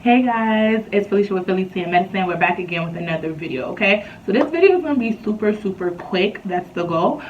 Hey guys, it's Felicia with phylitinmedicine. We're back again with another video, okay? So this video is going to be super quick. That's the goal,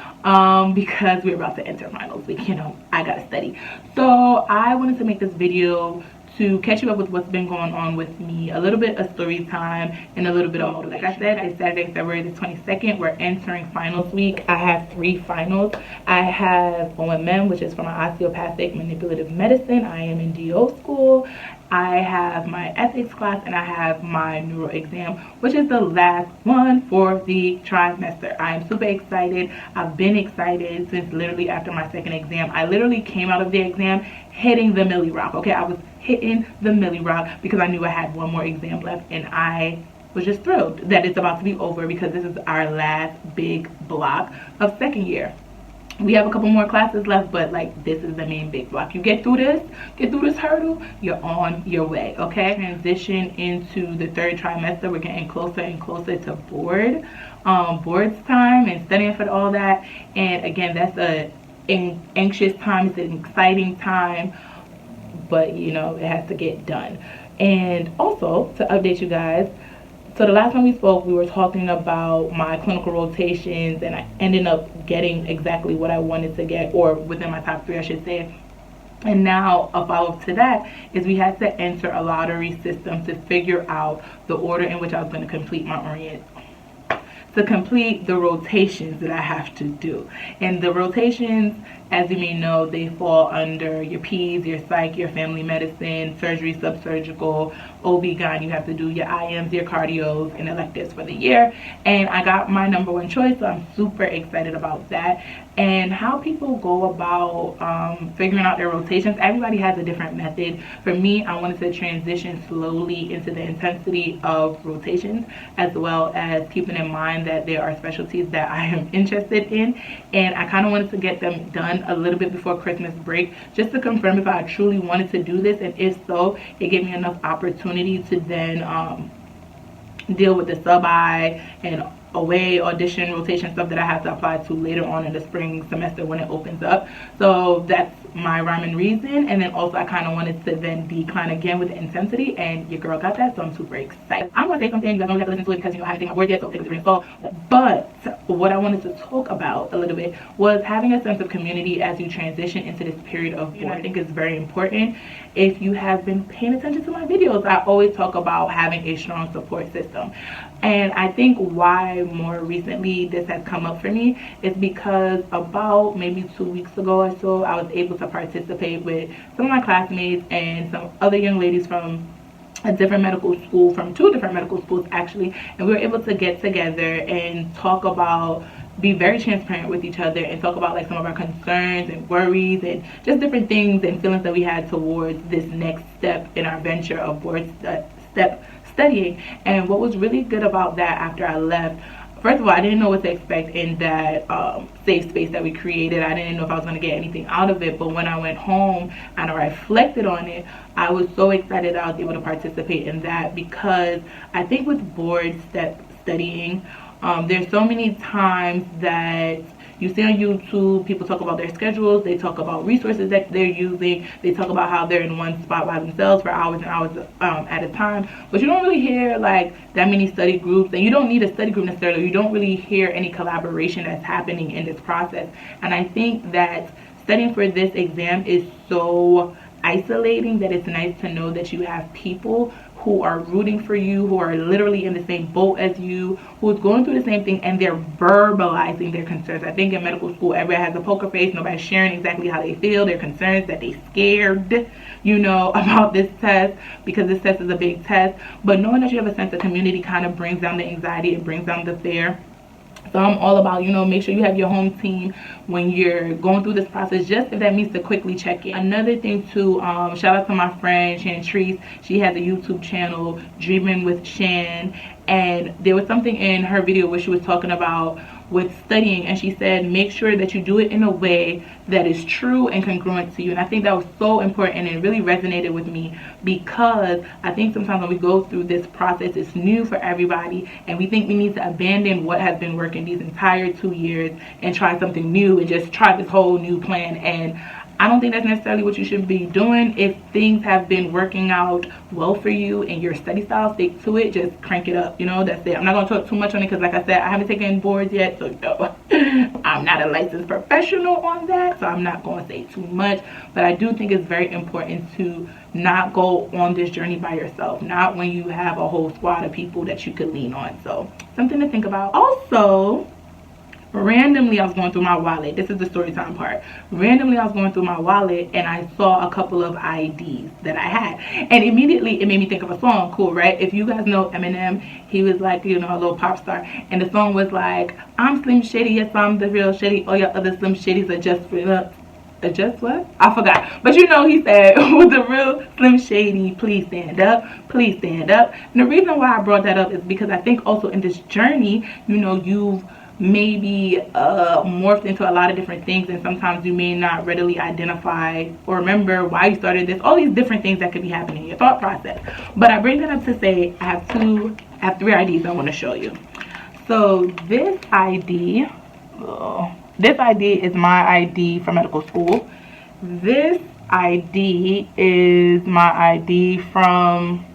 because we're about to enter finals week. You know, I gotta study. So I wanted to make this video to catch you up with what's been going on with me, a little bit of story time and a little bit of motivation. Like I said, it's Saturday, February the 22nd. We're entering finals week. I have 3 finals. I have OMM, which is for my osteopathic manipulative medicine. I am in DO school. I have my ethics class, and I have my neuro exam, which is the last one for the trimester. I am super excited. I've been excited since literally after my 2nd exam. I literally came out of the exam hitting the Millie Rock. Okay, I was hitting the Millie Rock because I knew I had one more exam left, and I was just thrilled that it's about to be over because this is our last big block of 2nd year. We have a couple more classes left, but like this is the main big block. You get through this hurdle, you're on your way. Okay, transition into the 3rd trimester. We're getting closer and closer to boards time and studying for all that. And again, that's an anxious time. It's an exciting time, but you know, it has to get done. And also to update you guys, so the last time we spoke, we were talking about my clinical rotations, and I ended up getting exactly what I wanted to get, or within my top 3, I should say. And now a follow-up to that is we had to enter a lottery system to figure out the order in which I was going to complete the rotations that I have to do. And the rotations, as you may know, they fall under your P's, your psych, your family medicine, surgery, subsurgical, OB-GYN. You have to do your IMs, your cardios, and electives for the year. And I got my #1 choice, so I'm super excited about that. And how people go about figuring out their rotations, everybody has a different method. For me, I wanted to transition slowly into the intensity of rotations, as well as keeping in mind that there are specialties that I am interested in, and I kind of wanted to get them done a little bit before Christmas break, just to confirm if I truly wanted to do this, and if so, it gave me enough opportunity to then deal with the sub-I and away audition rotation stuff that I have to apply to later on in the spring semester when it opens up. So that's my rhyme and reason. And then also I kind of wanted to then decline again with the intensity, and your girl got that, so I'm super excited. I'm going to say something, you guys don't have to listen to it because you know I haven't taken my word yet, so take it with a grain of salt. But what I wanted to talk about a little bit was having a sense of community as you transition into this period of board. I think it's very important. If you have been paying attention to my videos, I always talk about having a strong support system. And I think why more recently this has come up for me is because about maybe 2 weeks ago or so, I was able to participate with some of my classmates and some other young ladies from a different medical school, from 2 different medical schools actually, and we were able to get together and talk about, be very transparent with each other and talk about like some of our concerns and worries and just different things and feelings that we had towards this next step in our venture of board studying. And what was really good about that after I left, first of all, I didn't know what to expect in that safe space that we created. I didn't know if I was going to get anything out of it, but when I went home and I reflected on it, I was so excited that I was able to participate in that, because I think with board studying, there's so many times that you see on YouTube, people talk about their schedules, they talk about resources that they're using, they talk about how they're in one spot by themselves for hours and hours at a time, but you don't really hear like that many study groups, and you don't need a study group necessarily. You don't really hear any collaboration that's happening in this process. And I think that studying for this exam is so isolating that it's nice to know that you have people who are rooting for you, who are literally in the same boat as you, who's going through the same thing, and they're verbalizing their concerns. I think in medical school, everybody has a poker face. Nobody's sharing exactly how they feel, their concerns, that they scared, you know, about this test, because this test is a big test. But knowing that you have a sense of community kind of brings down the anxiety, it brings down the fear. So I'm all about, you know, make sure you have your home team when you're going through this process, just if that means to quickly check in. Another thing too, shout out to my friend Chantrice. She has a YouTube channel, Dreaming with Shan, and there was something in her video where she was talking about with studying, and she said make sure that you do it in a way that is true and congruent to you. And I think that was so important, and it really resonated with me, because I think sometimes when we go through this process, it's new for everybody, and we think we need to abandon what has been working these entire 2 years and try something new and just try this whole new plan. And I don't think that's necessarily what you should be doing. If things have been working out well for you and your study style, stick to it. Just crank it up, you know. That's it. I'm not going to talk too much on it because, like I said, I haven't taken boards yet, so no, I'm not a licensed professional on that, so I'm not going to say too much. But I do think it's very important to not go on this journey by yourself, not when you have a whole squad of people that you could lean on. So something to think about. Also, randomly I was going through my wallet. This is the story time part. Randomly I was going through my wallet and I saw a couple of IDs that I had, and immediately it made me think of a song. Cool, right? If you guys know Eminem, he was like, you know, a little pop star, and the song was like, I'm Slim Shady, yes I'm the real Shady, all your other Slim Shadys are just for just what? I forgot. But you know, he said, with the real Slim Shady, please stand up, please stand up. And the reason why I brought that up is because I think also in this journey, you know, you've maybe morphed into a lot of different things, and sometimes you may not readily identify or remember why you started this. All these different things that could be happening in your thought process. But I bring that up to say I have three IDs I want to show you. So this ID, this ID is my ID for medical school. This ID is my ID from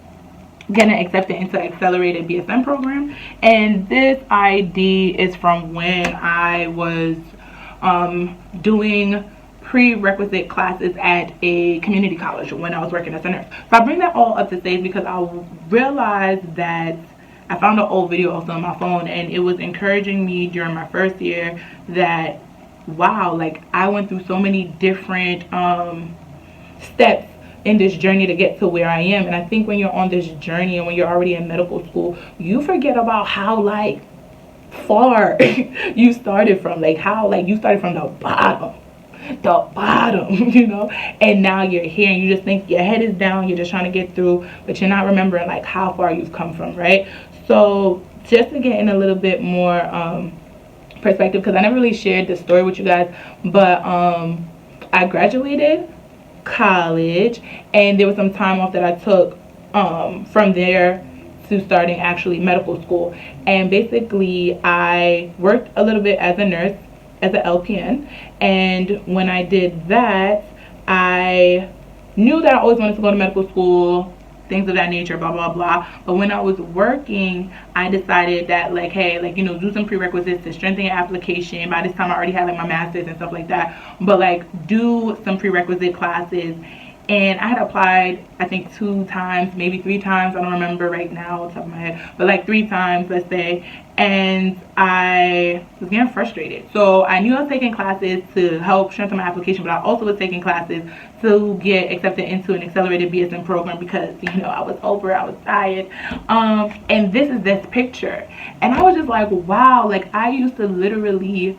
getting accepted into accelerated BSN program, and this ID is from when I was doing prerequisite classes at a community college when I was working as a nurse. So I bring that all up to say because I realized that I found an old video also on my phone, and it was encouraging me during my first year that, wow, like I went through so many different steps in this journey to get to where I am. And I think when you're on this journey and when you're already in medical school, you forget about how like far you started from, like how like you started from the bottom, you know, and now you're here and you just think your head is down, you're just trying to get through, but you're not remembering like how far you've come from, right? So just to get in a little bit more perspective, because I never really shared this story with you guys, but I graduated college and there was some time off that I took from there to starting actually medical school, and basically I worked a little bit as a nurse, as an LPN, and when I did that I knew that I always wanted to go to medical school, things of that nature, blah blah blah. But when I was working, I decided that like, hey, like, you know, do some prerequisites to strengthen your application. By this time I already had like my master's and stuff like that, but like do some prerequisite classes. And I had applied I think 2 times, maybe 3 times, I don't remember right now off the top of my head, but like 3 times let's say, and I was getting frustrated. So I knew I was taking classes to help strengthen my application, but I also was taking classes to get accepted into an accelerated BSN program because, you know, I was over, I was tired. And this is this picture, and I was just like, wow, like I used to literally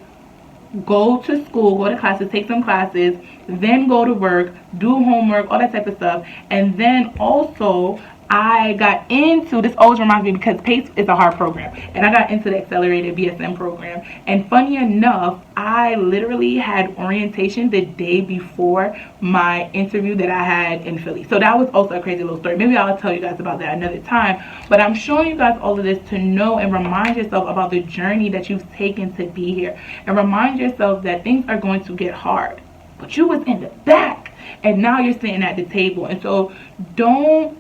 go to school, go to classes, take some classes, then go to work, do homework, all that type of stuff. And then also I got into, this always reminds me because PACE is a hard program, and I got into the accelerated BSN program. And funny enough, I literally had orientation the day before my interview that I had in Philly. So that was also a crazy little story. Maybe I'll tell you guys about that another time. But I'm showing you guys all of this to know and remind yourself about the journey that you've taken to be here, and remind yourself that things are going to get hard, but you was in the back and now you're sitting at the table. And so don't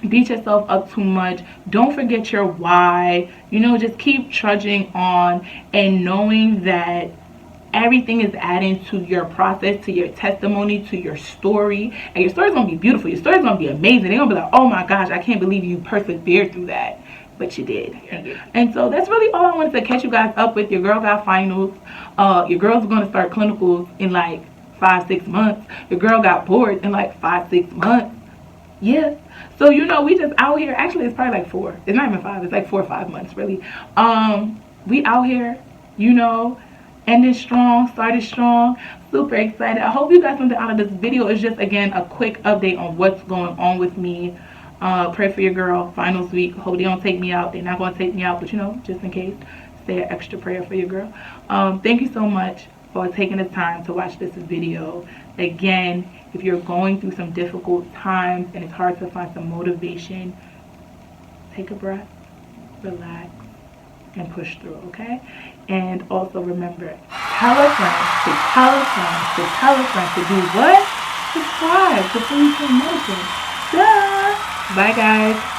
beat yourself up too much. Don't forget your why. You know, just keep trudging on and knowing that everything is adding to your process, to your testimony, to your story. And your story's gonna be beautiful. Your story's gonna be amazing. They're gonna be like, oh my gosh, I can't believe you persevered through that. But you did. And so that's really all I wanted to catch you guys up with. Your girl got finals. Your girl's gonna start clinicals in like 5-6 months. Your girl got boards in like 5-6 months. Yeah. So, you know, we just out here. Actually, it's probably like 4. It's not even 5. It's like 4 or 5 months, really. We out here, you know, ending strong, started strong. Super excited. I hope you got something out of this video. It's just, again, a quick update on what's going on with me. Pray for your girl. Finals week. Hope they don't take me out. They're not going to take me out, but, you know, just in case, say an extra prayer for your girl. Thank you so much for taking the time to watch this video. Again, if you're going through some difficult times and it's hard to find some motivation, take a breath, relax, and push through, okay? And also remember, tell a friend to tell a friend to tell a friend to do what? Subscribe to Phylitin Medicine. Duh! Bye, guys.